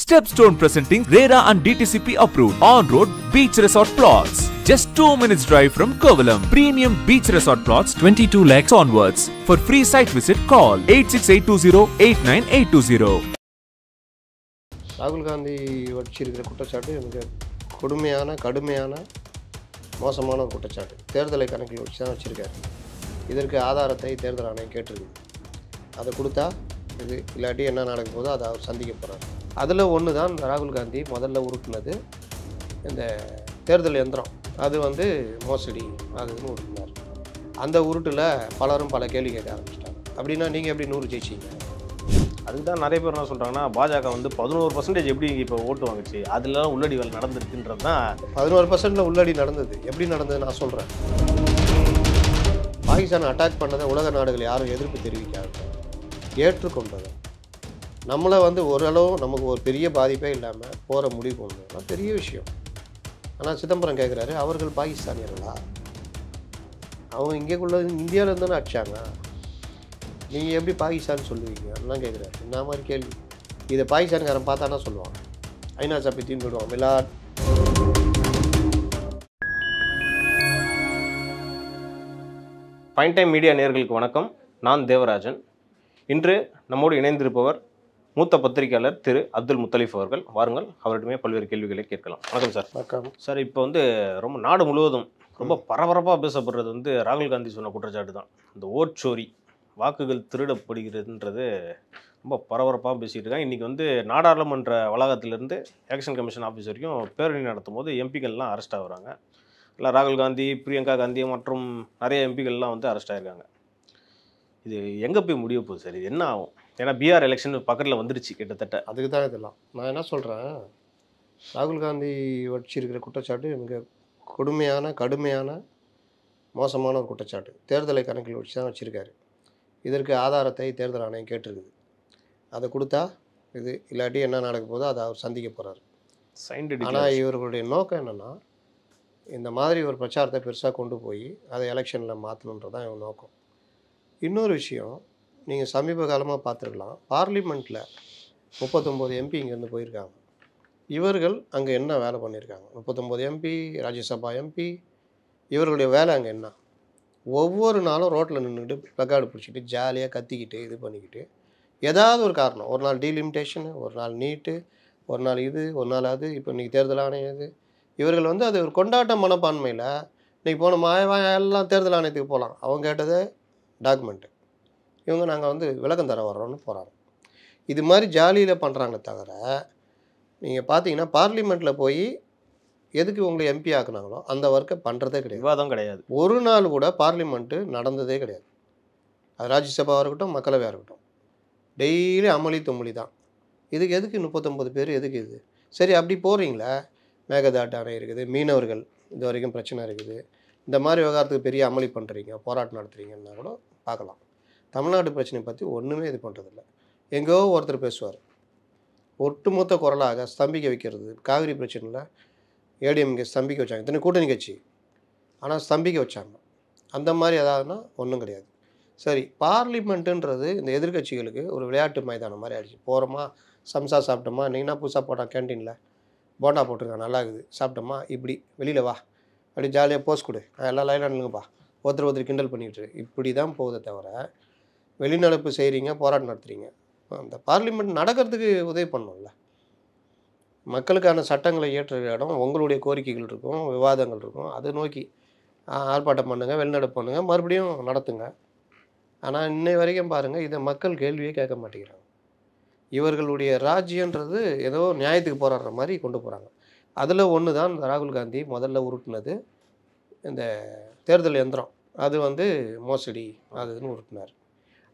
Stepstone presenting RERA and DTCP approved on-road beach resort plots. Just 2 minutes drive from Kovalam. Premium beach resort plots 22 lakhs onwards. For free site visit call 8682089820. ராகுல் காந்தி வச்சிருக்கிற குற்றச்சாட்டு எனக்கு கடுமையான மோசமான குற்றச்சாட்டு. தேர்தலை கணக்கில் வச்சு தான் வச்சுருக்காரு. இதற்கு ஆதாரத்தை தேர்தல் ஆணையம் கேட்டிருக்கு. அதை கொடுத்தா இது இல்லாட்டி என்ன நடக்க போதோ அதை அவர் சந்திக்க போகிறார். அதில் ஒன்று தான் ராகுல் காந்தி முதல்ல உருட்டினது இந்த தேர்தல் யந்திரம். அது மோசடி அதுன்னு உருட்டினார். அந்த உருட்டில் பலரும் பல கேள்வி கேட்க ஆரம்பிச்சிட்டாங்க. அப்படின்னா நீங்கள் எப்படி 100 ஜெயிச்சிங்க? அதுக்கு தான் நிறைய பேர் என்ன சொல்கிறாங்கன்னா பாஜக 11% எப்படி இப்போ ஓட்டு வாங்குச்சு, அதெல்லாம் உள்ளடி வேலை நடந்துருக்குன்றது தான். 11% உள்ளடி நடந்தது. எப்படி நடந்தது நான் சொல்கிறேன். பாகிஸ்தான் அட்டாக் பண்ணதை உலக நாடுகள் யாரும் எதிர்ப்பு தெரிவிக்காது, ஏற்றுக்கொண்டது. நம்மளை ஓரளவு நமக்கு ஒரு பெரிய பாதிப்பே இல்லாமல் போகிற முடிவு கொண்டு பெரிய விஷயம். ஆனால் சிதம்பரம் கேட்குறாரு, அவர்கள் பாகிஸ்தானியர்களா? அவங்க இங்கேக்குள்ள இந்தியாவிலேருந்து தானே அடிச்சாங்க, நீங்கள் எப்படி பாகிஸ்தான் சொல்லுவீங்க அப்படிலாம் கேட்குறாரு. இந்த மாதிரி கேள்வி இதை பாகிஸ்தான்காரன் பார்த்தானா சொல்லுவாங்க, ஐநா சபை தீர்ந்து விடுவான் விளாட். ஃபைன் டைம் மீடியா நேயர்களுக்கு வணக்கம். நான் தேவராஜன். இன்று நம்மோடு இணைந்திருப்பவர் மூத்த பத்திரிகையாளர் திரு அப்துல் முத்தலீஃப் அவர்கள். வாருங்கள், அவரிடமே பல்வேறு கேள்விகளை கேட்கலாம். வணக்கம் சார். வணக்கம் சார். இப்போ ரொம்ப நாடு முழுவதும் ரொம்ப பரபரப்பாக பேசப்படுறது ராகுல் காந்தி சொன்ன குற்றச்சாட்டு தான். இந்த ஓட்சோரி, வாக்குகள் திருடப்படுகிறதுன்றது ரொம்ப பரபரப்பாக பேசிகிட்டு இருக்காங்க. இன்றைக்கி நாடாளுமன்ற வளாகத்திலிருந்து எலெக்ஷன் கமிஷன் ஆஃபீஸ் வரைக்கும் பேரணி நடத்தும் போது எம்பிக்கள்லாம் அரெஸ்ட் ஆகுறாங்க. இல்லை ராகுல் காந்தி, பிரியங்கா காந்தி மற்றும் நிறைய எம்பிக்கள்லாம் அரெஸ்ட் ஆகிருக்காங்க. இது எங்கே போய் முடிய போகுது சார்? இது என்ன ஆகும்? ஏன்னா பீகார் எலெக்ஷன் பக்கத்தில் வந்துருச்சு கிட்டத்தட்ட. அதுக்கு தான் இதெல்லாம் நான் என்ன சொல்கிறேன். ராகுல் காந்தி வச்சிருக்கிற குற்றச்சாட்டு மிக கடுமையான மோசமான ஒரு குற்றச்சாட்டு. தேர்தலை கணக்கில் வச்சு தான் வச்சுருக்காரு. இதற்கு ஆதாரத்தை தேர்தல் ஆணையம் கேட்டிருக்குது. அதை கொடுத்தா இது இல்லாட்டி என்ன நடக்க போதோ அதை அவர் சந்திக்க போகிறார். ஆனால் இவர்களுடைய நோக்கம் என்னென்னா, இந்த மாதிரி ஒரு பிரச்சாரத்தை பெருசாக கொண்டு போய் அதை எலெக்ஷனில் மாற்றணுன்றது தான் இவங்க நோக்கம். இன்னொரு விஷயம், நீங்கள் சமீப காலமாக பார்த்துருக்கலாம், பார்லிமெண்ட்டில் 39 எம்பி இங்கேருந்து போயிருக்காங்க. இவர்கள் அங்கே என்ன வேலை பண்ணியிருக்காங்க? 39 எம்பி, ராஜ்யசபா எம்பி, இவர்களுடைய வேலை அங்கே என்ன? ஒவ்வொரு நாளும் ரோட்டில் நின்றுக்கிட்டு ப்ளக்கார்டு பிடிச்சிட்டு ஜாலியாக கத்திக்கிட்டு இது பண்ணிக்கிட்டு ஏதாவது ஒரு காரணம், ஒரு நாள் டீலிமிட்டேஷனு, ஒரு நாள் நீட்டு, ஒரு நாள் இது, ஒரு நாள் அது, இப்போ இன்றைக்கி தேர்தல் ஆணையம் இது. இவர்கள் அது ஒரு கொண்டாட்ட மனப்பான்மையில் இன்றைக்கி போன எல்லாம் தேர்தல் ஆணையத்துக்கு போகலாம், அவங்க கேட்டது டாக்குமெண்ட்டு, இவங்க நாங்கள் விளக்கம் தர வர்றோன்னு போகிறாங்க. இது மாதிரி ஜாலியில் பண்ணுறாங்களே தவிர, நீங்கள் பார்த்தீங்கன்னா பார்லிமெண்ட்டில் போய் எதுக்கு உங்களை எம்பி ஆக்குனாங்களோ அந்த ஒர்க்கை பண்ணுறதே கிடையாது. விவாதம் கிடையாது. ஒரு நாள் கூட பார்லிமெண்ட்டு நடந்ததே கிடையாது. அது ராஜ்யசபாவாக இருக்கட்டும், மக்களவையாக இருக்கட்டும், டெய்லி அமளி தொம்மொழி தான். இதுக்கு எதுக்கு 39 பேர் எதுக்கு இது? சரி, அப்படி போகிறீங்களா? மேகதாட்டு அணை இருக்குது, மீனவர்கள் இது வரைக்கும் பிரச்சனை இருக்குது, இந்த மாதிரி விவகாரத்துக்கு பெரிய அமளி பண்ணுறீங்க, போராட்டம் நடத்துகிறீங்கன்னா கூட பார்க்கலாம். தமிழ்நாட்டு பிரச்சனை பற்றி ஒன்றுமே இது பண்ணுறதில்ல. எங்கோ ஒருத்தர் பேசுவார், ஒட்டுமொத்த குரலாக ஸ்தம்பிக்க வைக்கிறது. காவிரி பிரச்சனையில் ஏடிஎம்கே ஸ்தம்பிக்க வச்சாங்க, இத்தனை கூட்டணி கட்சி, ஆனால் ஸ்தம்பிக்க வச்சாங்க. அந்த மாதிரி ஏதாவதுன்னா ஒன்றும் கிடையாது. சரி, பார்லிமெண்ட்டுன்றது இந்த எதிர்கட்சிகளுக்கு ஒரு விளையாட்டு மைதானம் மாதிரி ஆயிடுச்சு. போகிறோமா, சம்சா சாப்பிட்டோமா, இன்றைக்கினா புதுசாக போட்டான் கேன்டீனில் போண்டா போட்டிருக்கான், நல்லா இருக்குது, சாப்பிட்டோமா, இப்படி வெளியில் வா, அப்படி ஜாலியாக போஸ்ட் கொடு, எல்லாம் லைனாக நில்லுங்கப்பா, ஒருத்தர் கிண்டல் பண்ணிக்கிட்டு, இப்படி தான் போகுதே தவிர வெளிநடப்பு செய்கிறீங்க, போராட்டம் நடத்துகிறீங்க. அந்த பார்லிமெண்ட் நடக்கிறதுக்கு உதவி பண்ணணும்ல. மக்களுக்கான சட்டங்களை இயற்ற இடம், உங்களுடைய கோரிக்கைகள் இருக்கும், விவாதங்கள் இருக்கும், அதை நோக்கி ஆர்ப்பாட்டம் பண்ணுங்கள், வெளிநடப்பு பண்ணுங்கள், மறுபடியும் நடத்துங்க. ஆனால் இன்னை வரைக்கும் பாருங்கள், இதை மக்கள் கேள்வியே கேட்க மாட்டேங்கிறாங்க. இவர்களுடைய ராஜ்யன்றது ஏதோ நியாயத்துக்கு போராடுற மாதிரி கொண்டு போகிறாங்க. அதில் ஒன்று தான் ராகுல் காந்தி முதல்ல உருட்டினது இந்த தேர்தல் யந்திரம். அது மோசடி அதுன்னு உருட்டினார்.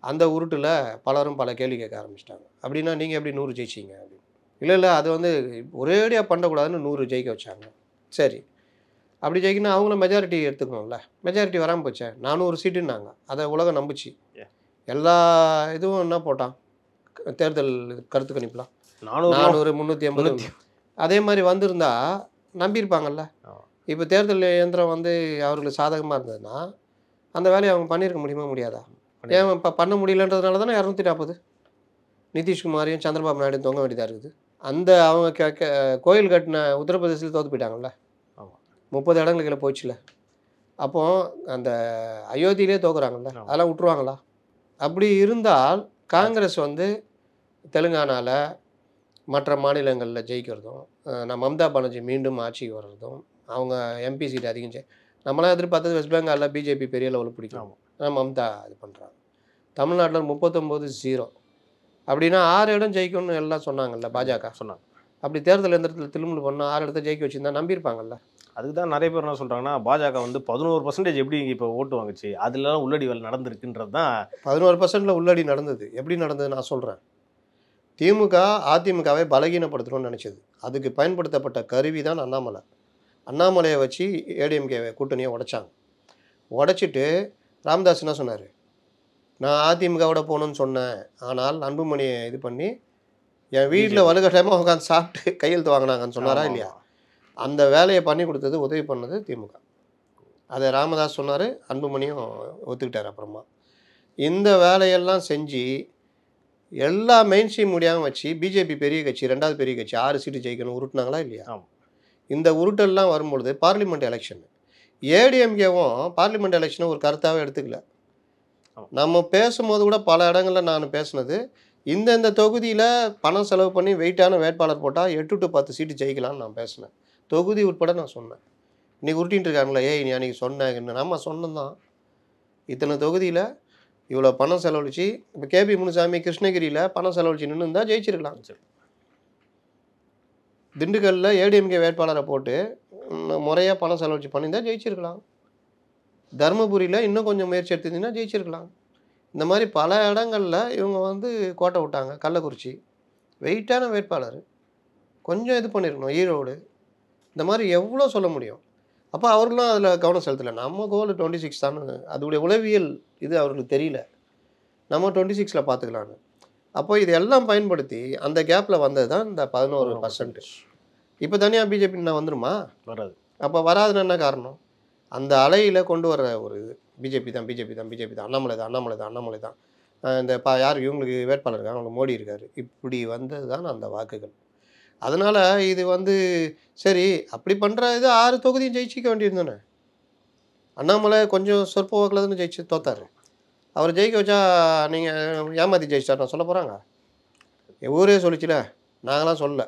அந்த உருட்டில் பலரும் பல கேள்வி கேட்க ஆரம்பிச்சிட்டாங்க. அப்படின்னா நீங்கள் எப்படி 100 ஜெயிச்சிங்க அப்படின்னு. இல்லை அது ஒரேடியாக பண்ணக்கூடாதுன்னு 100 ஜெயிக்க வச்சாங்க. சரி, அப்படி ஜெயிக்கணும், அவங்கள மெஜாரிட்டி எடுத்துக்கணும்ல. மெஜாரிட்டி வராமல் போச்சே, 400 சீட்டுன்னாங்க. அதை உலகம் நம்பிச்சு. எல்லா இதுவும் என்ன போட்டான், தேர்தல் கருத்து கணிப்புலாம் 400 380 அதே மாதிரி வந்திருந்தா நம்பியிருப்பாங்கல்ல. இப்போ தேர்தல் இயந்திரம் அவர்களுக்கு சாதகமாக இருந்ததுன்னா அந்த வேலையை அவங்க பண்ணியிருக்க முடியுமா முடியாதா? ஏன் இப்போ பண்ண முடியலன்றதுனால தானே 240 நிதிஷ்குமாரையும் சந்திரபாபு நாயுடு தொங்க வேண்டியதாக இருக்குது. அந்த அவங்க கோயில் கட்டின உத்தரப்பிரதேசத்தில் தோற்று போயிட்டாங்கல்ல. ஆமாம். 30 இடங்களுக்கு போச்சுல. அப்போ அந்த அயோத்தியிலே தோக்குறாங்கல்ல, அதெல்லாம் விட்டுருவாங்களா? அப்படி இருந்தால் காங்கிரஸ் வந்து தெலுங்கானாவில் மற்ற மாநிலங்களில் ஜெயிக்கிறதும், நான் மம்தா பானர்ஜி மீண்டும் ஆட்சிக்கு வர்றதும், அவங்க எம்பி சீட் அதிகம் நம்மளாம் எதிர்பார்த்தது வெஸ்ட் பெங்காலில் பிஜேபி பெரிய லெவலில் பிடிக்கும். ஆனால் மம்தா இது பண்ணுறாங்க. தமிழ்நாட்டில் 39-0 அப்படின்னா 6 இடம் ஜெயிக்கும்னு எல்லாம் சொன்னாங்கல்ல பாஜக. சொன்னாங்க. அப்படி தேர்தல் எந்திரத்தில் திரும்ப பண்ணால் 6 இடத்த ஜெயிக்க வச்சுருந்தா நம்பியிருப்பாங்கல்ல. அதுக்கு தான் நிறைய பேர் என்ன சொல்கிறாங்கன்னா, பாஜக வந்து 11% எப்படி இப்போ ஓட்டு வாங்குச்சு, அதுலாம் உள்ளடி வேலை நடந்திருக்குன்றது தான். 11%ல் உள்ளடி நடந்தது. எப்படி நடந்தது நான் சொல்கிறேன். திமுக அதிமுகவை பலகீனப்படுத்தணும்னு நினச்சது. அதுக்கு பயன்படுத்தப்பட்ட கருவி தான் அண்ணாமலை. அண்ணாமலையை வச்சு ஏடிஎம்கே கூட்டணியை உடைச்சாங்க. உடைச்சிட்டு ராமதாஸ் என்ன சொன்னார், நான் அதிமுகவோட போகணுன்னு சொன்னேன், ஆனால் அன்புமணியை இது பண்ணி என் வீட்டில் வலுக்கட்டாயமாக உட்காந்து சாப்பிட்டு கையெழுத்து வாங்கினாங்கன்னு சொன்னாரா இல்லையா? அந்த வேலையை பண்ணி கொடுத்தது, உதவி பண்ணது திமுக. அதை ராமதாஸ் சொன்னார், அன்புமணியும் ஒத்துக்கிட்டார். அப்புறமா இந்த வேலையெல்லாம் செஞ்சு எல்லா மெயின் ஸ்ட்ரீம் முடியாமல் வச்சு பிஜேபி பெரிய கட்சி, 2வது பெரிய கட்சி, 6 சீட்டு ஜெயிக்கணும் உருட்டினாங்களா இல்லையா? இந்த உருட்டெல்லாம் வரும்பொழுது பார்லிமெண்ட் எலெக்ஷன், ஏடிஎம்கேவும் பார்லிமெண்ட் எலெக்ஷனை ஒரு கருத்தாகவே எடுத்துக்கல. நம்ம பேசும்போது கூட பல இடங்களில் நான் பேசுனது, இந்த தொகுதியில் பணம் செலவு பண்ணி வெயிட்டான வேட்பாளர் போட்டால் 8 to 10 சீட்டு ஜெயிக்கலாம்னு நான் பேசினேன். தொகுதி உட்பட நான் சொன்னேன். இன்றைக்கி உருட்டின்னு இருக்காங்களே, நீ அன்றைக்கி சொன்னேன், நம்ம சொன்னதான். இத்தனை தொகுதியில் இவ்வளோ பணம் செலவழிச்சு, இப்போ கேபி முனுசாமி கிருஷ்ணகிரியில் பணம் செலவழிச்சு நின்று இருந்தால் ஜெயிச்சிருக்கலாம். திண்டுக்கல்லில் ஏடிஎம்கே வேட்பாளரை போட்டு முறையாக பணம் செலவழிச்சு பண்ணியிருந்தால் ஜெயிச்சிருக்கலாம். தருமபுரியில் இன்னும் கொஞ்சம் முயற்சி எடுத்திருந்தீங்கன்னா ஜெயிச்சிருக்கலாம். இந்த மாதிரி பல இடங்களில் இவங்க வந்து கோட்டை விட்டாங்க. கள்ளக்குறிச்சி வெயிட்டான வேட்பாளர், கொஞ்சம் இது பண்ணியிருக்கணும். ஈரோடு, இந்த மாதிரி எவ்வளோ சொல்ல முடியும். அப்போ அவர்களும் அதில் கவனம் செலுத்தலை. நம்ம கோல் 26 தானே, அதோடைய உளவியல் இது அவர்களுக்கு தெரியல. நம்ம 26ல் பார்த்துக்கலான்னு. அப்போ இது எல்லாம் பயன்படுத்தி அந்த கேப்பில் வந்தது தான் இந்த 11%. இப்போ தனியாக பிஜேபி நான் வந்துடுமா? வராது. அப்போ வராதுன்னு என்ன காரணம்? அந்த அலையில் கொண்டு வர ஒரு இது பிஜேபி தான், அண்ணாமலை தான். இந்த யார் இவங்களுக்கு வேட்பாளர் இருக்காங்க, அவங்களுக்கு மோடி இருக்கார், இப்படி வந்தது தான் அந்த வாக்குகள். அதனால் இது வந்து சரி, அப்படி பண்ணுற இது 6 தொகுதியும் ஜெயிச்சிக்க வேண்டியிருந்தோன்னே. அண்ணாமலை கொஞ்சம் சொற்ப வாக்கில் தானே ஜெயிச்சு தோத்தார். அவர் ஜெயிக்க வச்சா நீங்கள் ஏமாற்றி ஜெயிச்சிட்டார் நான் சொல்ல போகிறாங்க? ஊரே சொல்லிச்சுல, நாங்களாம் சொல்லலை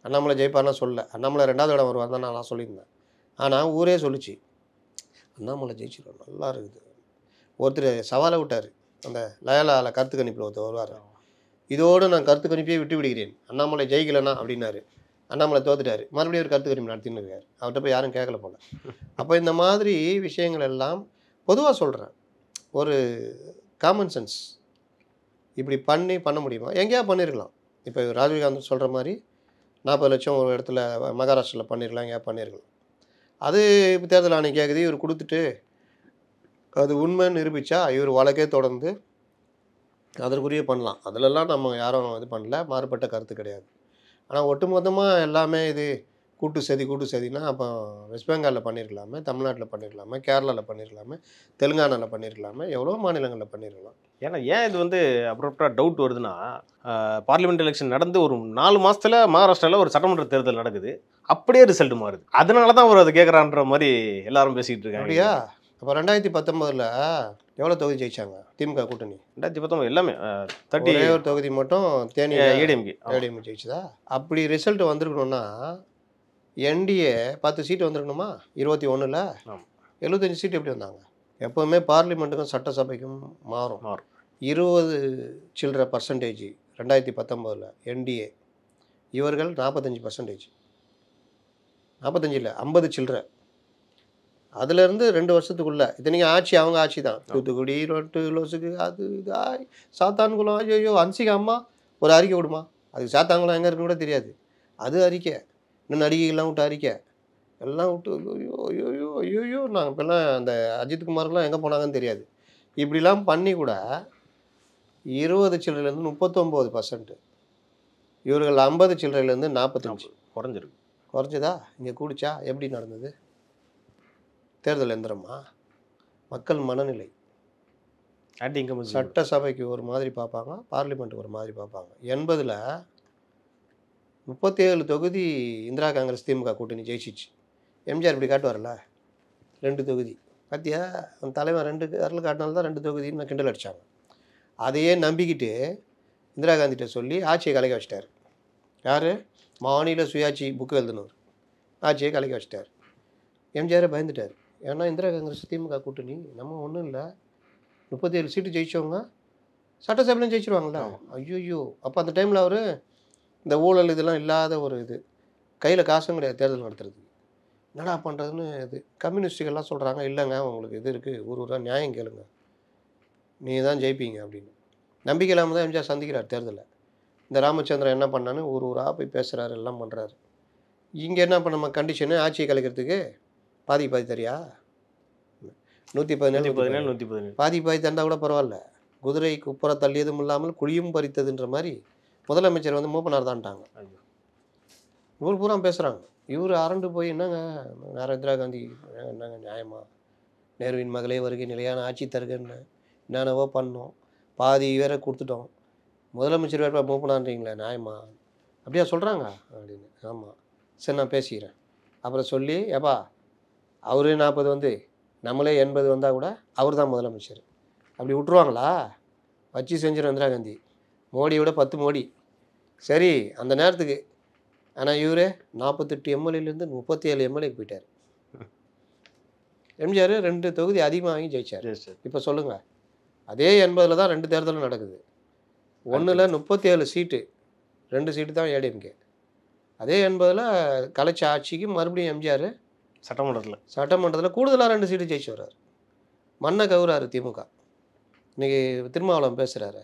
அண்ணாமலை ஜெயிப்பார்லாம் சொல்லலை. அண்ணாமலை 2வது இடம் வருவார் தான் நான் சொல்லியிருந்தேன். ஆனால் ஊரே சொல்லிச்சு அண்ணாமலை ஜெயிச்சிருவார், நல்லா இருக்குது. ஒருத்தர் சவாலை விட்டார், அந்த லயலாவில் கருத்து கணிப்பில் ஒருத்தர் வருவார், இதோடு நான் கருத்து கணிப்பையே விட்டு விடுகிறேன், அண்ணாமலை ஜெயிக்கலைன்னா அப்படின்னாரு. அண்ணாமலை தோத்துட்டார், மறுபடியும் ஒரு கருத்து கணிப்பு நடத்தின்னு இருக்கார். அவர்கிட்ட போய் யாரும் கேட்கல போல. அப்போ இந்த மாதிரி விஷயங்கள் எல்லாம் பொதுவாக சொல்கிறேன், ஒரு காமன் சென்ஸ் இப்படி பண்ண முடியுமா? எங்கேயா பண்ணியிருக்கலாம். இப்போ ராஜீவ்காந்த் சொல்கிற மாதிரி 40 லட்சம் ஒரு இடத்துல மகாராஷ்டிராவில் பண்ணியிருக்கலாம், எங்கேயா பண்ணியிருக்கலாம். அது இப்போ தேர்தல் ஆணையம் கேட்குது, இவர் கொடுத்துட்டு அது உண்மைன்னு நிரூபித்தா இவர் வழக்கே தொடர்ந்து அதற்குரிய பண்ணலாம். அதிலெல்லாம் நம்ம யாரும் இது பண்ணல, மாறுபட்ட கருத்து கிடையாது. ஆனால் ஒட்டுமொத்தமாக எல்லாமே இது கூட்டு சதினா அப்போ வெஸ்ட் பெங்காலில் பண்ணியிருக்கலாமே, தமிழ்நாட்டில் பண்ணியிருக்கலாமே, கேரளாவில் பண்ணியிருக்கலாமே, தெலுங்கானாவில் பண்ணியிருக்கலாமே, எவ்வளோ மாநிலங்களில் பண்ணியிருக்கலாம். ஏன்னா ஏன் இது வந்து அப்புறம் டவுட் வருதுன்னா, பார்லிமெண்ட் எலெக்ஷன் நடந்து ஒரு 4 மாதத்தில் மகாராஷ்டிராவில் ஒரு சட்டமன்ற தேர்தல் நடக்குது, அப்படியே ரிசல்ட் மாறுது. அதனால தான் அவர் அதை கேட்குறான்ற மாதிரி எல்லாரும் பேசிக்கிட்டு இருக்காங்க. அப்படியா? அப்போ 2019 எவ்வளோ தொகுதி ஜெயிச்சாங்க திமுக கூட்டணி? 2019 எல்லாமே 30 ஒரு தொகுதி மட்டும் தேனி ஏடிஎம்கே ஜெயிச்சதா? அப்படி ரிசல்ட் வந்திருக்கணும்னா என்டிஏ 10 சீட்டு வந்திருக்கணுமா? 21ல் 75 சீட்டு எப்படி வந்தாங்க? எப்போவுமே பார்லிமெண்ட்டுக்கும் சட்டசபைக்கும் மாறும். 20 சில்லற பர்சன்டேஜ் 2019 என்டிஏ, இவர்கள் 45%. 45 இல்லை 50 சில்லற. அதுலேருந்து 2 வருஷத்துக்குள்ளே இத்தனைக்கும் ஆட்சி அவங்க ஆட்சி தான். தூத்துக்குடி, ரோட்டு, லோசுக்கு, அது இது சாத்தான்குளம், ஐயோ அன்சிகா அம்மா ஒரு அறிக்கை விடுமா? அதுக்கு சாத்தான்குளம் எங்கே இருக்குன்னு கூட தெரியாது. அது அறிக்கை, இன்னும் நடிகைகள்லாம் விட்டு அறிக்கை எல்லாம் விட்டு ஐயோ நாங்கள் இப்போல்லாம் அந்த அஜித்குமார்லாம் எங்கே போனாங்கன்னு தெரியாது. இப்படிலாம் பண்ணி கூட 20 சில்லறையிலேருந்து 39%, இவர்கள் 50 சில்லறையிலேருந்து 45 குறைஞ்சதா? இங்கே கூடிச்சா? எப்படி நடந்தது? தேர்தல் எந்திரமா? மக்கள் மனநிலை. சட்டசபைக்கு ஒரு மாதிரி பார்ப்பாங்க, பார்லிமெண்ட்டுக்கு ஒரு மாதிரி பார்ப்பாங்க. 80ல் 37 தொகுதி இந்திரா காங்கிரஸ் திமுக கூட்டணி ஜெயிச்சிச்சு. எம்ஜிஆர் இப்படி காட்டுவார்ல 2 தொகுதி பார்த்தியா, அவன் தலைவன் 2 விரல் காட்டினால தான் 2 தொகுதின்னு கிண்டல் அடித்தாங்க. அதையே நம்பிக்கிட்டு இந்திரா காந்திகிட்ட சொல்லி ஆட்சியை கலைக்க வச்சிட்டார். யார்? மாநில சுயாட்சி புக்கு எழுதுனவர் ஆட்சியை கலைக்க வச்சிட்டார். எம்ஜிஆரே பயந்துட்டார். ஏன்னா இந்திரா காங்கிரஸ் திமுக கூட்டணி நம்ம ஒன்றும் இல்லை, 37 சீட்டு ஜெயிச்சவங்க சட்டசபையிலும் ஜெயிச்சிருவாங்களா? ஐயோ! அப்போ அந்த டைமில் அவர் இந்த ஊழல் இதெல்லாம் இல்லாத ஒரு இது, கையில் காசும் கிடையாது தேர்தல் நடத்துறதுக்கு. என்னடா பண்ணுறதுன்னு இது கம்யூனிஸ்டுகள்லாம் சொல்கிறாங்க, இல்லைங்க உங்களுக்கு இது இருக்குது, ஊராக நியாயம் கேளுங்க, நீங்கள் தான் ஜெயிப்பீங்க அப்படின்னு. நம்பிக்கை இல்லாமல் தான் எம்ஜிஆர் சந்திக்கிறார் தேர்தலில். இந்த ராமச்சந்திரன் என்ன பண்ணான்னு ஊராக போய் பேசுகிறாரு, எல்லாம் பண்ணுறாரு. இங்கே என்ன பண்ண நம்ம கண்டிஷனு ஆட்சியை கலைக்கிறதுக்கு பாதி தரியா 117 பாதி தந்தா கூட பரவாயில்ல, குதிரை குப்புற தள்ளியதும் இல்லாமல் குழியும் பறித்ததுன்ற மாதிரி முதலமைச்சர் வந்து மூப்பனார் தான்ட்டாங்க. ஊர் பூரா பேசுகிறாங்க. இவர் அரண்டு போய் என்னங்க இந்திரா காந்தி என்னங்க நியாயமா, நேருவின் மகளே வருகை நிலையான ஆட்சி தருகன்னு என்னென்னவோ பண்ணோம், பாதி வேற கொடுத்துட்டோம், முதலமைச்சர் வேறு மூப்பனான்றீங்களே நியாயமா, அப்படியா சொல்கிறாங்க அப்படின்னு. ஆமாம் சரி நான் பேசிக்கிறேன். அப்புறம் சொல்லி ஏப்பா அவரே 40 வந்து நம்மளே 80 வந்தால் கூட அவர் தான் முதலமைச்சர், அப்படி விட்ருவாங்களா? வச்சு செஞ்சிடும் இந்திரா காந்தி. மோடியோட 10 மோடி சரி அந்த நேரத்துக்கு. ஆனால் இவர் 48 எம்எல்ஏலேருந்து 37 எம்எல்ஏக்கு போயிட்டார். எம்ஜிஆர் 2 தொகுதி அதிகமாக வாங்கி ஜெயிச்சார். இப்போ சொல்லுங்கள், அதே 80 தான் 2 தேர்தலும் நடக்குது. ஒன்றில் 37 சீட்டு, 2 சீட்டு தான் ஏடிஎம்கே. அதே 80 கலைச்ச ஆட்சிக்கு மறுபடியும் எம்ஜிஆர் சட்டமன்றத்தில் கூடுதலாக 2 சீட்டு ஜெயிச்சு வர்றார். மண்ணை கவுறாரு திமுக. இன்றைக்கி திருமாவளவன் பேசுகிறாரு,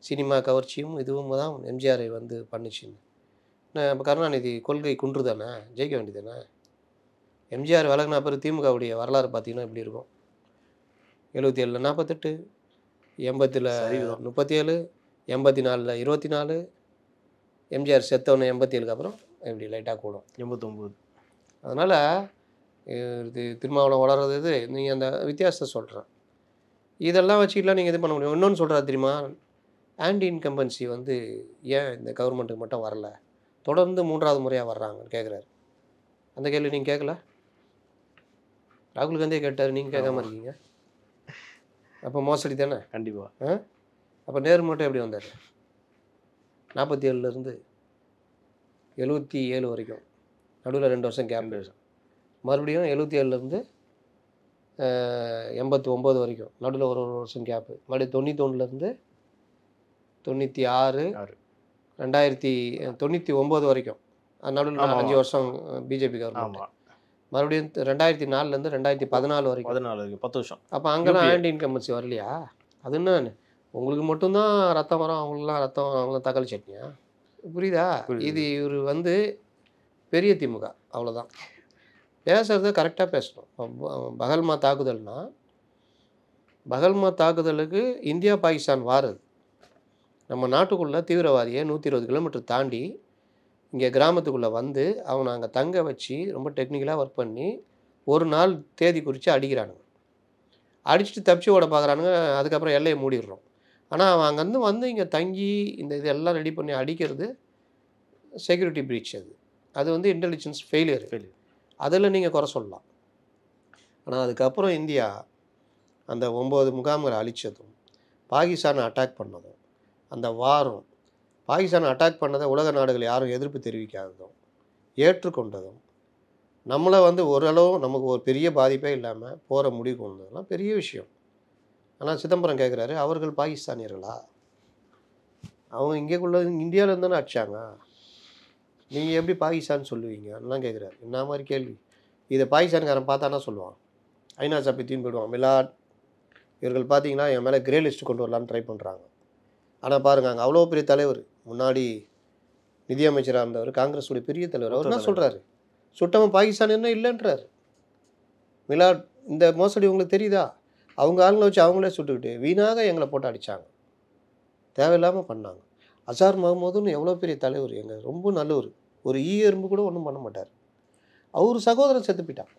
சினிமா கவர்ச்சியும் இதுவும் தான் எம்ஜிஆரை வந்து பண்ணிச்சின்னு. இப்போ கருணாநிதி கொள்கை குன்று தானே, ஜெயிக்க வேண்டியது தானே. எம்ஜிஆர் விலகினா பிறகு திமுகவுடைய வரலாறு பார்த்திங்கன்னா எப்படி இருக்கும்? 77 48, 80 37, 84 24, எம்ஜிஆர் செத்தவொன்னே 87க்கு அப்புறம் எப்படி லைட்டாக கூடும் 89. அதனால் இது திருமாவளவன் வளர்றது இது நீங்கள் அந்த வித்தியாசத்தை சொல்கிறேன். இதெல்லாம் வச்சுக்கிட்டலாம் நீங்கள் இது பண்ண முடியும். இன்னொன்று சொல்கிறா தெரியுமா, ஆன்டி இன்கம்பன்சி வந்து ஏன் இந்த கவர்மெண்ட்டுக்கு மட்டும் வரல, தொடர்ந்து 3வது முறையாக வர்றாங்கன்னு கேட்குறாரு. அந்த கேள்வி நீங்கள் கேட்கல, ராகுல் காந்தியே கேட்டார், நீங்கள் கேட்காம இருக்கீங்க. அப்போ மோசடி தானே கண்டிப்பாக. அப்போ நேரு மட்டும் எப்படி வந்தார்? 47லேருந்து 77 வரைக்கும் நடுவில் 2 வருஷம் கேப், மறுபடியும் 77லேருந்து 89 வரைக்கும் நடுவில் ஒரு வருஷம் கேப்பு, மறுபடியும் 91லேருந்து 96 2099 வரைக்கும் நடுவில் 5 வருஷம் பிஜேபி கவர்மெண்ட், மறுபடியும் 2004லேருந்து 2014 வரைக்கும் 10 வருஷம். அப்போ அங்கெல்லாம் ஆன்டி இன்கம்பன்சி வரலையா? அது என்ன உங்களுக்கு மட்டும்தான் ரத்தம் வரும், அவங்களுக்குலாம் ரத்தம், அவங்களாம் தக்காளி சட்னியா? புரியுதா? இது இவர் வந்து பெரிய திமுக, அவ்வளோதான். பேசுகிறத கரெக்டாக பேசணும். பகல்மா தாக்குதல்னா, பகல்மா தாக்குதலுக்கு இந்தியா பாகிஸ்தான் வாருது. நம்ம நாட்டுக்குள்ளே தீவிரவாதியை 120 கிலோமீட்டர் தாண்டி இங்கே கிராமத்துக்குள்ளே வந்து அவனை அங்கே தங்க வச்சு ரொம்ப டெக்னிக்கலாக ஒர்க் பண்ணி ஒரு நாள் தேதி குறித்து அடிக்கிறானுங்க. அடிச்சுட்டு தப்பிச்சு ஓட பார்க்குறானுங்க. அதுக்கப்புறம் எல்லையை மூடிடுறோம். ஆனால் அவன் அங்கேருந்து வந்து இங்கே தங்கி இந்த இதெல்லாம் ரெடி பண்ணி அடிக்கிறது செக்யூரிட்டி பிரீச். அது வந்து இன்டெலிஜென்ஸ் ஃபெயிலியர். அதில் நீங்கள் குறை சொல்லலாம். ஆனால் அதுக்கப்புறம் இந்தியா அந்த 9 முகாம்களை அழித்ததும், பாகிஸ்தானை அட்டாக் பண்ணதும், அந்த வாரம் பாகிஸ்தானை அட்டாக் பண்ணதை உலக நாடுகள் யாரும் எதிர்ப்பு தெரிவிக்காததும் ஏற்றுக்கொண்டதும், நம்மளை வந்து ஓரளவு நமக்கு ஒரு பெரிய பாதிப்பே இல்லாமல் போகிற முடிவு கொண்டதெல்லாம் பெரிய விஷயம். ஆனால் சிதம்பரம் கேட்குறாரு, அவர்கள் பாகிஸ்தானியர்களா? அவங்க இங்கேக்குள்ள இந்தியாவிலேருந்து தானே அடித்தாங்க, நீங்கள் எப்படி பாகிஸ்தான் சொல்லுவீங்க எல்லாம் கேட்குறாரு. என்ன மாதிரி கேள்வி இதை பாகிஸ்தான்காரன் பார்த்தானா சொல்லுவான், ஐநா சபை தூக்கி போயிடுவான். மிலாட் இவர்கள் பார்த்தீங்கன்னா என் மேலே கிரே லிஸ்ட் கொண்டு வரலான்னு ட்ரை பண்ணுறாங்க. ஆனால் பாருங்க, அங்கே அவ்வளோ பெரிய தலைவர், முன்னாடி நிதியமைச்சராக இருந்தவர், காங்கிரஸுடைய பெரிய தலைவர், அவர் என்ன சொல்கிறாரு, சுட்டமாக பாகிஸ்தான் என்ன இல்லைன்றார். மிலாட் இந்த மோசடி உங்களுக்கு தெரியுதா? அவங்க ஆளுங்களை வச்சு அவங்களே சுட்டுக்கிட்டு வீணாக எங்களை போட்டு அடித்தாங்க, தேவையில்லாமல் பண்ணாங்க. அசார் மஹமூதுன்னு எவ்வளோ பெரிய தலைவர், எங்கள் ரொம்ப நல்லவர், ஒரு எறும்பு கூட ஒன்றும் பண்ண மாட்டார். அவர் சகோதரன் செத்து போயிட்டான்.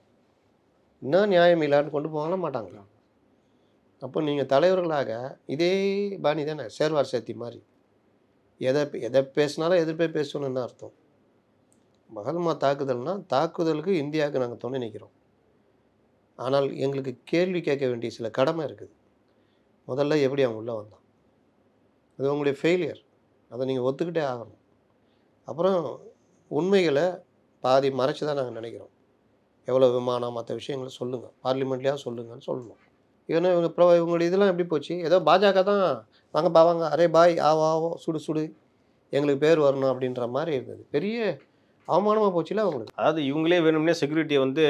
என்ன நியாயம் இல்லான்னு கொண்டு போகல மாட்டாங்களா? அப்போ நீங்கள் தலைவர்களாக இதே பாணி தானே, சேர்வார் சேர்த்தி மாதிரி எதை பேசினாலும் எதிர்ப்பே பேசணும்னு அர்த்தம். பகல்மா தாக்குதல்னா தாக்குதலுக்கு இந்தியாவுக்கு நாங்கள் துணை நிற்கிறோம். ஆனால் எங்களுக்கு கேள்வி கேட்க வேண்டிய சில கடமை இருக்குது. முதல்ல எப்படி அவங்க உள்ளே வந்தான், அது உங்களுடைய ஃபெயிலியர், அதை நீங்கள் ஒத்துக்கிட்டே ஆகணும். அப்புறம் உண்மைகளை பாதி மறைச்சி தான் நாங்கள் நினைக்கிறோம். எவ்வளோ விமானம் மற்ற விஷயங்களை சொல்லுங்கள், பார்லிமெண்ட்லேயாவது சொல்லுங்கன்னு சொல்லணும். ஏன்னா இவங்களுடைய இதெல்லாம் எப்படி போச்சு, ஏதோ பாஜக தான் வாங்கப்பா வாங்க, அரே பாய் ஆவோ சுடு சுடு எங்களுக்கு பேர் வரணும் அப்படின்ற மாதிரி இருந்தது. பெரிய அவமானமாக போச்சுல அவங்களுக்கு. அதாவது இவங்களே வேணும்னே செக்யூரிட்டியை வந்து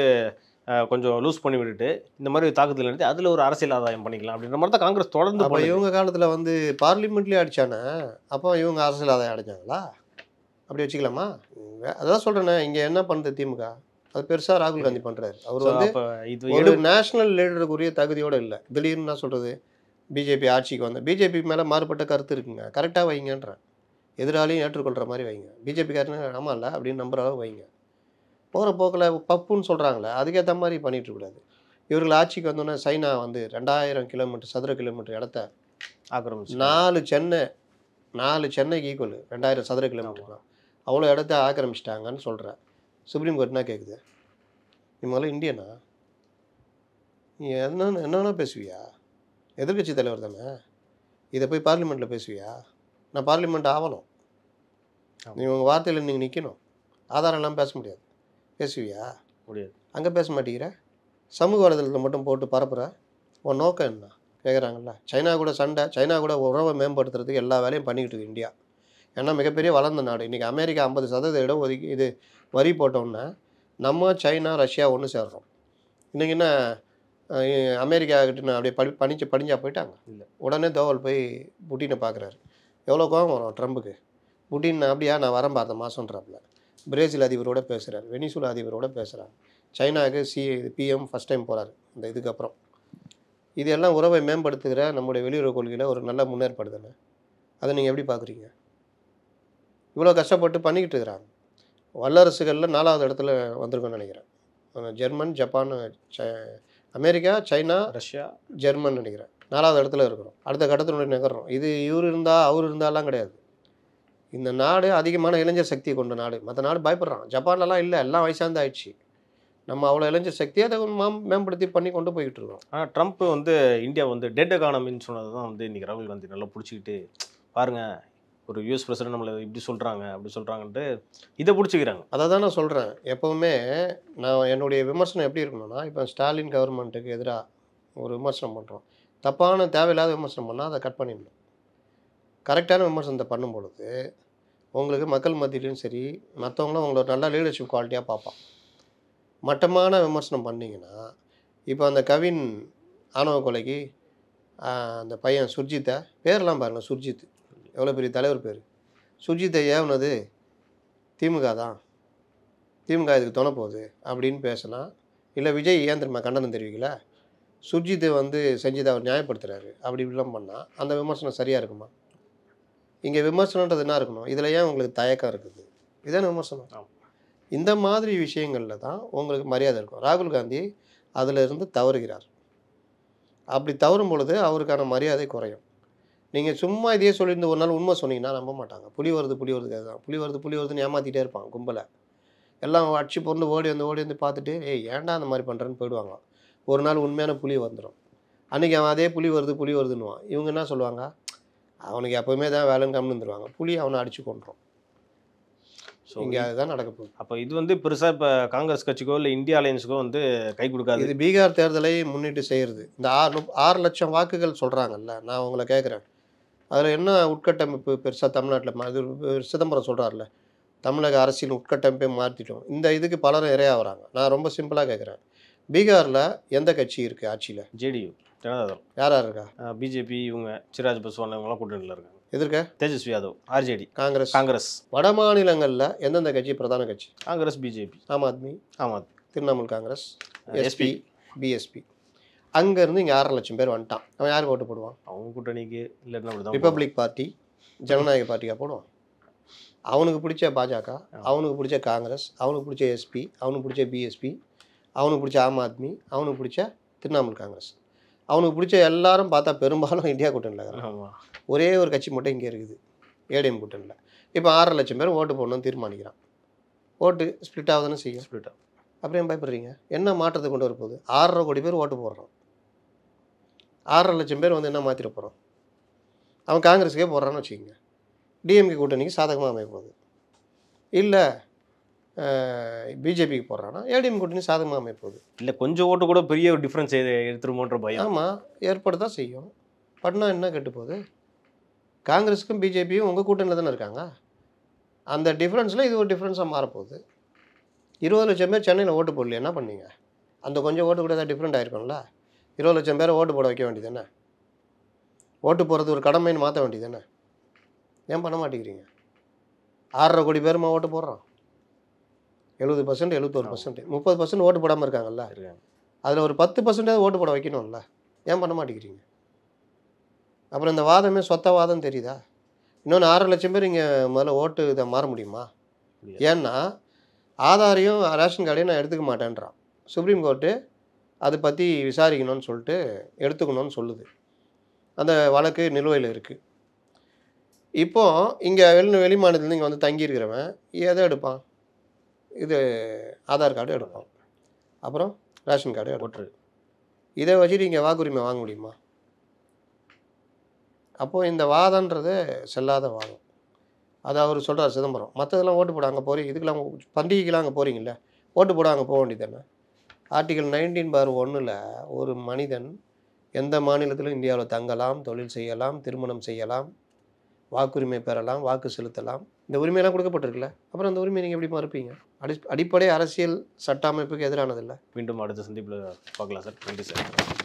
கொஞ்சம் லூஸ் பண்ணி விட்டுட்டு இந்த மாதிரி தாக்குதல் நடத்தி அதில் ஒரு அரசியல் ஆதாயம் பண்ணிக்கலாம் அப்படின்ற மாதிரி தான் காங்கிரஸ் தொடர்ந்து. அப்போ இவங்க காலத்தில் வந்து பார்லிமெண்ட்லேயே அடித்தானே, அப்போ இவங்க அரசியல் ஆதாயம் அடைஞ்சாங்களா? அப்படி வச்சுக்கலாமா? அதான் சொல்கிறேன்னே, இங்கே என்ன பண்ணுறது திமுக, அது பெருசாக ராகுல் காந்தி பண்ணுறாரு. அவர் வந்து ஒரு நேஷனல் லீடருக்குரிய தகுதியோடு இல்லை. திடீர்னு நான் சொல்கிறது பிஜேபி ஆட்சிக்கு வந்த பிஜேபி மேலே மாறுபட்ட கருத்து இருக்குங்க, கரெக்டாக வைங்கன்றேன். எதிராளியும் ஏற்றுக்கொள்கிற மாதிரி வைங்க. பிஜேபிக்காரனு ஆமாம் இல்லை அப்படின்னு நம்புற அளவு வைங்க. போகிற போக்கில் பப்புன்னு சொல்கிறாங்களே, அதுக்கேற்ற மாதிரி பண்ணிகிட்ருக்கூடாது. இவர்கள் ஆட்சிக்கு வந்தோன்னே சைனா வந்து 2000 கிலோமீட்டர் சதுர கிலோமீட்டர் இடத்த ஆக்கிரமிச்சு 4 சென்னைக்கு ஈக்குவல் 2000 சதுர கிலோமீட்டர் தான், அவ்வளோ இடத்த ஆக்கிரமிச்சிட்டாங்கன்னு சொல்கிறேன். சுப்ரீம் கோர்ட் என்ன கேட்குது, நீ முதல்ல இந்தியனா, நீ என்னென்ன பேசுவியா, எதிர்கட்சி தலைவர் தானே, இதை போய் பார்லிமெண்ட்டில் பேசுவியா? நான் பார்லிமெண்ட் ஆகணும், நீ உங்கள் வார்த்தையில் நீங்கள் நிற்கணும், ஆதாரம் எல்லாம் பேச முடியாது, பேசுவியா? முடியாது. அங்கே பேச மாட்டேங்கிற, சமூக வலைதளத்தில் மட்டும் போட்டு பரப்புற, உன் நோக்கம் என்ன கேட்குறாங்கல்ல. சைனா கூட சண்டை, சைனா கூட உறவை மேம்படுத்துறதுக்கு எல்லா வேலையும் பண்ணிக்கிட்டு இருக்கு இந்தியா. ஏன்னா மிகப்பெரிய வளர்ந்த நாடு. இன்றைக்கி அமெரிக்கா 50% இடம் ஒதுக்கி இது வரி போட்டோன்னா நம்ம சைனா ரஷ்யா ஒன்று சேர்றோம். இன்றைக்கி என்ன அமெரிக்கா கிட்ட அப்படியே படிஞ்சா போயிட்டாங்க இல்லை. உடனே தோவல் போய் புட்டினை பார்க்குறாரு. எவ்வளோ கோபம் வரும் ட்ரம்புக்கு. புட்டின் அப்படியா நான் வரேன் பார்த்த மாதம்ன்றாப்புல. பிரேசில் அதிபரோடு பேசுகிறார், வெனிசுலா அதிபரோடு பேசுகிறார், சைனாவுக்கு பிஎம் ஃபஸ்ட் டைம் போகிறார் இந்த இதுக்கப்புறம். இது எல்லாம் உறவை மேம்படுத்துகிற நம்முடைய வெளியுறவு கொள்கையில் ஒரு நல்ல முன்னேற்பாடு தானே. அதை நீங்கள் எப்படி பார்க்குறீங்க? இவ்வளோ கஷ்டப்பட்டு பண்ணிக்கிட்டு இருக்கிறாங்க. வல்லரசுகளில் 4வது இடத்துல வந்திருக்கோன்னு நினைக்கிறேன். German, Japan, America, China, Russia, German நினைக்கிறேன் 4வது இடத்துல இருக்கிறோம். அடுத்த கட்டத்தினுடைய நகர்றோம். இது இவர் இருந்தால் அவர் இருந்தாலாம் கிடையாது. இந்த நாடு அதிகமான இளைஞர் சக்தி கொண்ட நாடு. மற்ற நாடு பயப்படுறான். ஜப்பான்லலாம் இல்லை, எல்லாம் வயசாந்து ஆயிடுச்சு. நம்ம அவ்வளோ இளைஞர் சக்தியை அதை மேம்படுத்தி பண்ணி கொண்டு போய்கிட்டு இருக்கோம். ஆனால் ட்ரம்ப் வந்து இந்தியா வந்து டெட் எக்கானமின்னு சொன்னது தான் வந்து இன்றைக்கி ராகுல் காந்தி நல்லா பிடிச்சிக்கிட்டு, பாருங்கள் ஒரு யூஎஸ் பிரசிடென்ட் நம்மளை இப்படி சொல்கிறாங்க அப்படி சொல்கிறாங்கன்ட்டு இதை பிடிச்சிக்கிறாங்க. அதை தான் நான் சொல்கிறேன். எப்போவுமே நான் என்னுடைய விமர்சனம் எப்படி இருக்கணும்னா, இப்போ ஸ்டாலின் கவர்மெண்ட்டுக்கு எதிராக ஒரு விமர்சனம் பண்ணுறோம், தப்பான தேவையில்லாத விமர்சனம் பண்ணால் அதை கட் பண்ணிடணும். கரெக்டான விமர்சனத்தை பண்ணும் பொழுது உங்களுக்கு மக்கள் மத்தியிலையும் சரி மற்றவங்களும் உங்களோட நல்ல லீடர்ஷிப் குவாலிட்டியாக பார்ப்பான். மட்டமான விமர்சனம் பண்ணிங்கன்னா, இப்போ அந்த கவின் ஆணவ கொலைக்கு அந்த பையன் சுர்ஜித்தை பேரெலாம் பாருங்கள், சுர்ஜித் எவ்வளோ பெரிய தலைவர் பேர். சுர்ஜித்தை ஏவுனது திமுக தான், திமுக இதுக்கு துணை போகுது அப்படின்னு பேசினா, இல்லை விஜய் ஏன் தெரியுமா கண்டனம் தெரிவிக்கல, சுர்ஜித்தை வந்து செஞ்சதை அவர் நியாயப்படுத்துகிறாரு அப்படி இப்படிலாம் பண்ணால் அந்த விமர்சனம் சரியாக இருக்குமா? இங்கே விமர்சனன்றது என்ன இருக்கணும், இதில் ஏன் உங்களுக்கு தயக்கம் இருக்குது, இதுதானே விமர்சனம். இந்த மாதிரி விஷயங்களில் தான் உங்களுக்கு மரியாதை இருக்கும். ராகுல் காந்தி அதில் இருந்து தவறுகிறார். அப்படி தவறும் பொழுது அவருக்கான மரியாதை குறையும். நீங்கள் சும்மா இதையே சொல்லியிருந்து ஒரு நாள் உண்மை சொன்னீங்கன்னா நம்ப மாட்டாங்க. புலி வருது தான், புலி வருதுன்னு ஏமாற்றிட்டே இருப்பாங்க கும்பலை. எல்லாம் அடிச்சு பொருள் ஓடி வந்து பார்த்துட்டு ஏன்டா அந்த மாதிரி பண்ணுறேன்னு போயிடுவாங்க. ஒரு நாள் உண்மையான புலி வந்துடும். அன்றைக்கி அவன் அதே புலி வருதுன்னுவான். இவங்க என்ன சொல்லுவாங்க, அவனுக்கு எப்போவுமே தான் வேலைன்னு கம்னு வந்துடுவாங்க. புலி அவனை அடித்து கொண்டுரும். ஸோ இங்கே அதுதான் நடக்க போகுது. அப்போ இது வந்து பெருசாக இப்போ காங்கிரஸ் கட்சிக்கோ இல்லை இந்தியா அலையன்ஸுக்கோ வந்து கை கொடுக்காது. இது பீகார் தேர்தலை முன்னிட்டு செய்கிறது. இந்த 6 லட்சம் வாக்குகள் சொல்கிறாங்கல்ல, நான் உங்களை கேட்குறேன், அதில் என்ன உட்கட்டமைப்பு பெருசாக தமிழ்நாட்டில் அது சிதம்பரம் சொல்கிறார்ல, தமிழக அரசியல் உட்கட்டமைப்பை மாற்றிட்டோம். இந்த இதுக்கு பலரும் இறையாக வராங்க. நான் ரொம்ப சிம்பிளாக கேட்குறேன், பீகாரில் எந்த கட்சி இருக்குது ஆட்சியில்? ஜேடியு, ஜனதாதளம். யார் இருக்கா? பிஜேபி, இவங்க சிராஜ் பஸ்வான் இவங்களாம் கூட்டணியில் இருக்காங்க. எதிர்க்க தேஜஸ்வி யாதவ், ஆர்ஜேடி, காங்கிரஸ். வட மாநிலங்களில் எந்தெந்த கட்சி பிரதான கட்சி? Congress, BJP, Aam Aadmi, Trinamool Congress, SP, BSP. அங்கேருந்து இங்கே 6 லட்சம் பேர் வந்துட்டான். அவன் யாருக்கு ஓட்டு போடுவான்? அவங்க கூட்டணிக்கு இல்லைன்னா ரிப்பப்ளிக் பார்ட்டி, ஜனநாயக பார்ட்டியாக போடுவான். அவனுக்கு பிடிச்ச பாஜக, அவனுக்கு பிடிச்ச காங்கிரஸ், அவனுக்கு பிடிச்ச எஸ்பி, அவனுக்கு பிடிச்ச பிஎஸ்பி, அவனுக்கு பிடிச்ச ஆம் ஆத்மி, அவனுக்கு பிடிச்ச திரிணாமுல் காங்கிரஸ், அவனுக்கு பிடிச்ச எல்லாரும் பார்த்தா பெரும்பாலும் இந்தியா கூட்டணியில் இருக்கிறான். ஒரே ஒரு கட்சி மட்டும் இங்கே இருக்குது, ஏடிஎம் கூட்டணியில். இப்போ 6 லட்சம் பேர் ஓட்டு போடணும்னு தீர்மானிக்கிறான். ஓட்டு ஸ்ப்ளிட் ஆகுதுன்னு செய்யும். ஸ்பிளிட் அப்புறம் ஏன் பயப்படுறீங்க? என்ன மாற்றத்தை கொண்டு வர போகுது? 6.5 கோடி பேர் ஓட்டு போடுறோம். 6.5 லட்சம் பேர் வந்து என்ன மாற்றிட போகிறோம்? அவன் காங்கிரஸுக்கே போடுறான்னு வச்சுக்கோங்க, டிஎம்கே கூட்டணிக்கு சாதகமாக அமைய போகுது. இல்லை பிஜேபிக்கு போடுறான்னா ஏடிஎம் கூட்டணி சாதகமாக அமைய போகுது. இல்லை கொஞ்சம் ஓட்டு கூட பெரிய ஒரு டிஃப்ரென்ஸ் எடுத்துருமோன்ற பயம். ஆமாம், ஏற்பட தான் செய்யும். பட்னா என்ன கெட்டு போகுது? காங்கிரஸுக்கும் பிஜேபியும் உங்கள் கூட்டணியில் தானே இருக்காங்க. அந்த டிஃப்ரென்ஸில் இது ஒரு டிஃப்ரென்ஸாக மாறப்போகுது. 20 லட்சம் பேர் சென்னையில் ஓட்டு போடல, என்ன பண்ணீங்க? அந்த கொஞ்சம் ஓட்டு கூட ஏதாவது டிஃப்ரெண்ட் ஆகிருக்கும்ல. 20 லட்சம் பேரை ஓட்டு போட வைக்க வேண்டியது தானே? ஓட்டு போடுறது ஒரு கடமைன்னு மாற்ற வேண்டியது தானே? ஏன் பண்ண மாட்டேங்கிறீங்க? 6.5 கோடி பேருமா ஓட்டு போடுறோம். 70%, 71%, 30% ஓட்டு போடாமல் இருக்காங்கல்ல. அதில் ஒரு 10% ஓட்டு போட வைக்கணும்ல. ஏன் பண்ண மாட்டேங்கிறீங்க? அப்புறம் இந்த வாதமே சொத்த வாதம் தெரியுதா? இன்னொன்று 6 லட்சம் பேர் இங்கே முதல்ல ஓட்டு இதை மாற முடியுமா? ஏன்னா ஆதாரையும் ரேஷன் கார்டையும் நான் எடுத்துக்க மாட்டேன்றான். சுப்ரீம் கோர்ட்டு அதை பற்றி விசாரிக்கணும்னு சொல்லிட்டு எடுத்துக்கணும்னு சொல்லுது. அந்த வழக்கு நிலுவையில் இருக்குது. இப்போது இங்கே வெளி மாநிலத்தில் இங்கே வந்து தங்கியிருக்கிறவன் எதை எடுப்பான்? இது ஆதார் கார்டு எடுப்பான், அப்புறம் ரேஷன் கார்டு எடுப்பான். இதை வச்சுட்டு இங்கே வாக்குரிமை வாங்க முடியுமா? அப்போது இந்த வாதன்றது செல்லாத வாதம். அது அவர் சொல்கிறார் சிதம்பரம். மற்றதெல்லாம் ஓட்டு போட அங்கே போகிறீங்க, இதுக்கெல்லாம் பண்டிகைக்கெலாம் அங்கே போகிறீங்களே, ஓட்டு போட அங்கே போக வேண்டியது தானே? ஆர்டிகல் 19/1 ஒரு மனிதன் எந்த மாநிலத்திலும் இந்தியாவில் தங்கலாம், தொழில் செய்யலாம், திருமணம் செய்யலாம், வாக்குரிமை பெறலாம், வாக்கு செலுத்தலாம். இந்த உரிமையெல்லாம் கொடுக்கப்பட்டிருக்குல்ல. அப்புறம் அந்த உரிமையை நீங்கள் எப்படி மறுப்பீங்க? அடிப்படை அரசியல் சட்ட அமைப்புக்கு எதிரானதில்லை. மீண்டும் அடுத்த சந்திப்பில் பார்க்கலாம் சார். நன்றி சார்.